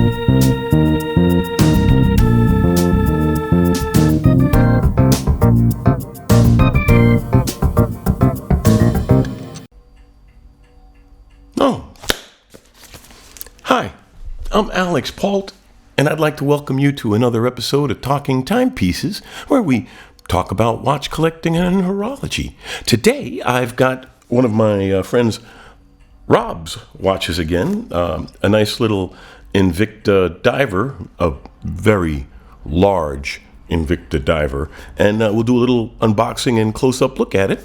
Oh, hi, I'm Alex Pault, and I'd like to welcome you to another episode of Talking Timepieces, where we talk about watch collecting and horology. Today, I've got one of my friends, Rob's watches again, a nice little Invicta Diver, a very large Invicta Diver, and we'll do a little unboxing and close-up look at it.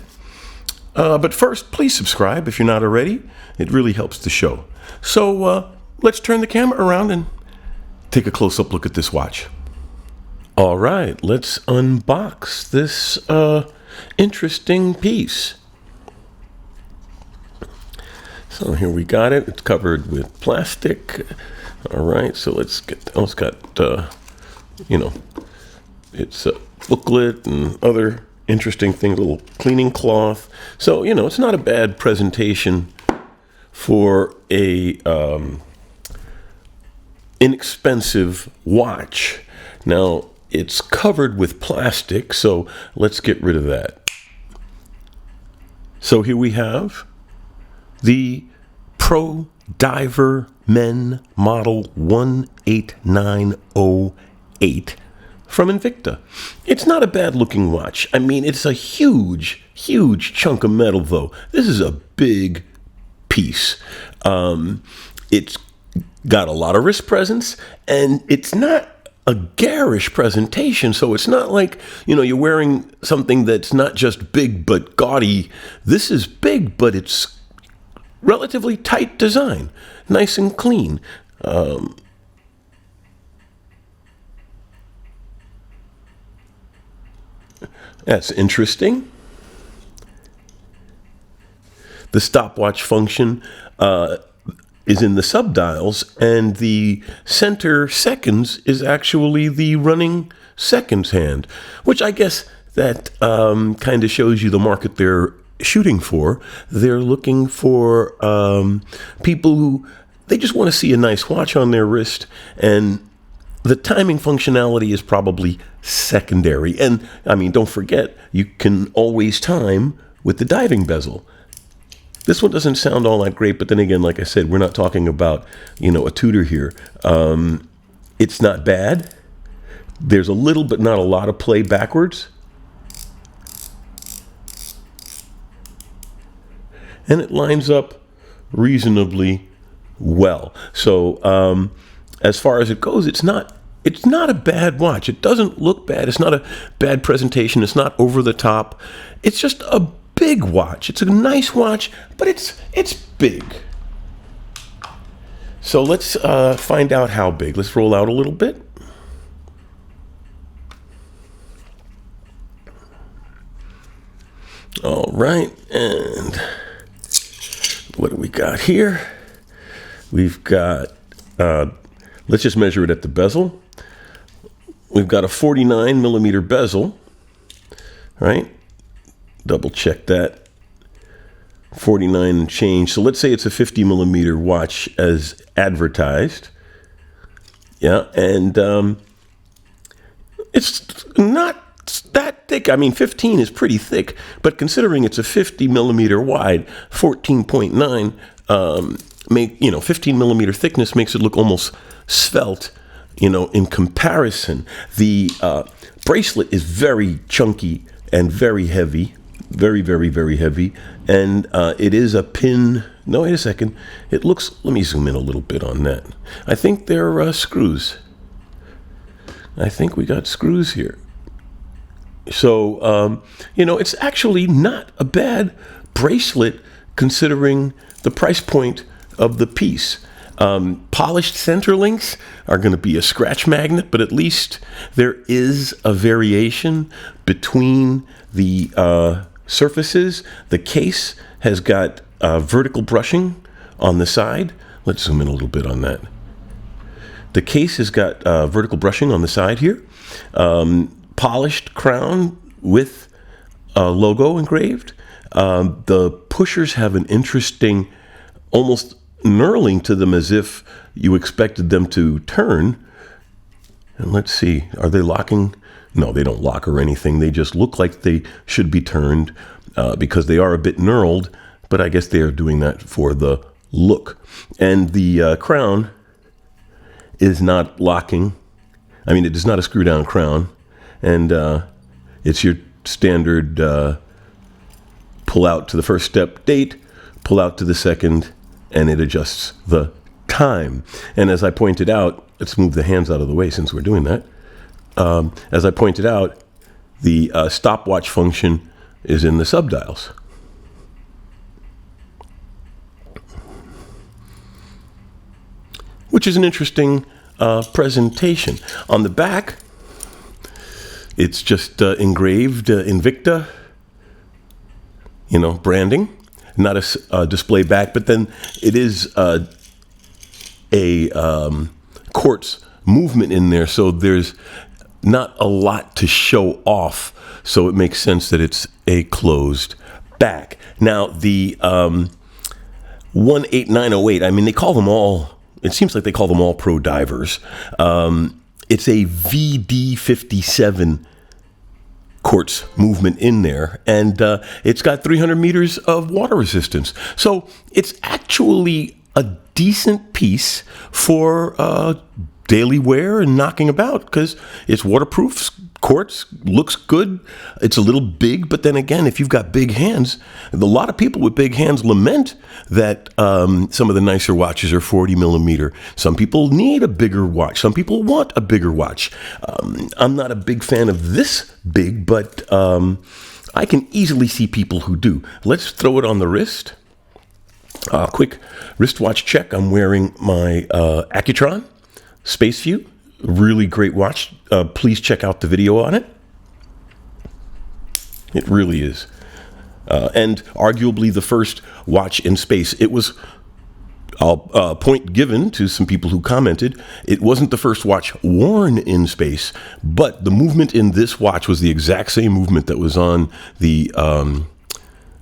But first, please subscribe if you're not already. It really helps the show. So let's turn the camera around and take a close-up look at this watch. All right, let's unbox this interesting piece. So here we got it. It's covered with plastic. All right, so let's get. Oh, it's got it's a booklet and other interesting things. A little cleaning cloth. So it's not a bad presentation for a inexpensive watch. Now it's covered with plastic, so let's get rid of that. So here we have the Pro Diver Men Model 18908 from Invicta. It's not a bad looking watch. I mean, it's a huge chunk of metal though. This is a big piece. It's got a lot of wrist presence, and it's not a garish presentation, so it's not like you're wearing something that's not just big but gaudy. This is big, but it's relatively tight design, nice and clean. That's interesting. The stopwatch function is in the subdials, and the center seconds is actually the running seconds hand, which I guess that kind of shows you the market they're shooting for. They're looking for people who they just want to see a nice watch on their wrist, and the timing functionality is probably secondary. And I mean, don't forget, you can always time with the diving bezel. This one doesn't sound all that great, but then again, like I said, we're not talking about, a Tudor here. It's not bad. There's a little, but not a lot of play backwards. And it lines up reasonably well. So as far as it goes, it's not a bad watch. It doesn't look bad. It's not a bad presentation. It's not over the top. It's just a big watch. It's a nice watch, but it's big. So let's find out how big. Let's roll out a little bit. All right, and what do we got here? We've got, let's just measure it at the bezel. We've got a 49 millimeter bezel, right? Double check that. 49 and change. So let's say it's a 50 millimeter watch as advertised. Yeah, and it's not that thick. I mean, 15 is pretty thick, but considering it's a 50 millimeter wide, 14.9, 15 millimeter thickness makes it look almost svelte, in comparison. The bracelet is very chunky and very heavy. Very, very, very heavy. And it is a pin. No, wait a second. It looks, let me zoom in a little bit on that. I think they're screws. I think we got screws here. So, it's actually not a bad bracelet considering the price point of the piece. Polished center links are going to be a scratch magnet, but at least there is a variation between the surfaces. The case has got vertical brushing on the side. Let's zoom in a little bit on that. The case has got vertical brushing on the side here. Polished crown with a logo engraved. The pushers have an interesting, almost knurling to them as if you expected them to turn. And let's see, are they locking? No, they don't lock or anything. They just look like they should be turned because they are a bit knurled, but I guess they are doing that for the look. And the crown is not locking. I mean, it is not a screw down crown. And it's your standard pull out to the first step date, pull out to the second, and it adjusts the time. And as I pointed out, let's move the hands out of the way since we're doing that. As I pointed out, the stopwatch function is in the subdials. Which is an interesting presentation. On the back, it's just engraved Invicta, branding, not a display back, but then it is a quartz movement in there, so there's not a lot to show off, so it makes sense that it's a closed back. Now, the 18908, I mean, they call them all, it seems like they call them all pro divers. It's a VD57 quartz movement in there, and it's got 300 meters of water resistance. So it's actually a decent piece for daily wear and knocking about because it's waterproof. Quartz looks good. It's a little big, but then again, if you've got big hands, a lot of people with big hands lament that some of the nicer watches are 40 millimeter. Some people need a bigger watch. Some people want a bigger watch. I'm not a big fan of this big, but I can easily see people who do. Let's throw it on the wrist. Quick wristwatch check. I'm wearing my Accutron Space View. Really great watch. Please check out the video on it. It really is. And arguably the first watch in space. It was, point given to some people who commented, it wasn't the first watch worn in space, but the movement in this watch was the exact same movement that was on the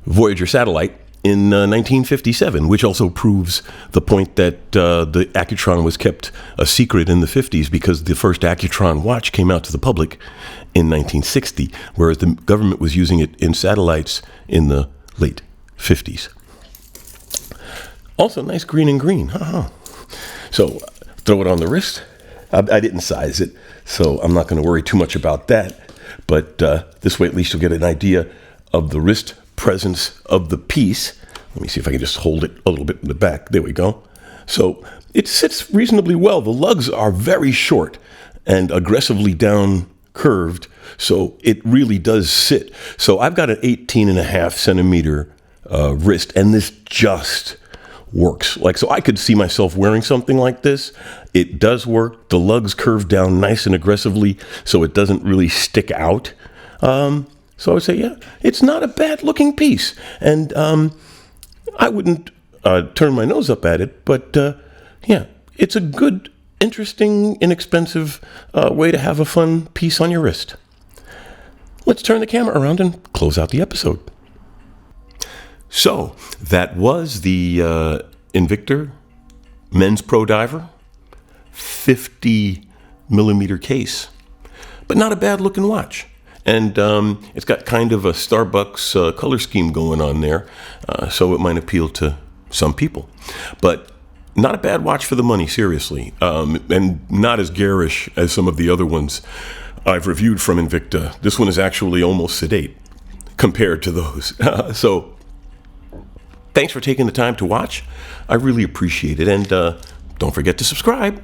Voyager satellite in 1957, which also proves the point that the Accutron was kept a secret in the 50s because the first Accutron watch came out to the public in 1960, whereas the government was using it in satellites in the late 50s. Also, nice green and green. So, throw it on the wrist. I didn't size it, so I'm not going to worry too much about that. But this way, at least you'll get an idea of the wrist presence of the piece. Let me see if I can just hold it a little bit in the back. There we go. So it sits reasonably well. The lugs are very short and aggressively down curved, so it really does sit. So I've got an 18.5 centimeter wrist, and this just works. So I could see myself wearing something like this. It does work. The lugs curve down nice and aggressively, so it doesn't really stick out. So I would say, yeah, it's not a bad looking piece. And I wouldn't turn my nose up at it, but yeah, it's a good, interesting, inexpensive way to have a fun piece on your wrist. Let's turn the camera around and close out the episode. So that was the Invicta Men's Pro Diver 50 millimeter case, but not a bad looking watch. And it's got kind of a Starbucks color scheme going on there, so it might appeal to some people. But not a bad watch for the money, seriously, and not as garish as some of the other ones I've reviewed from Invicta. This one is actually almost sedate compared to those. So thanks for taking the time to watch. I really appreciate it, and don't forget to subscribe.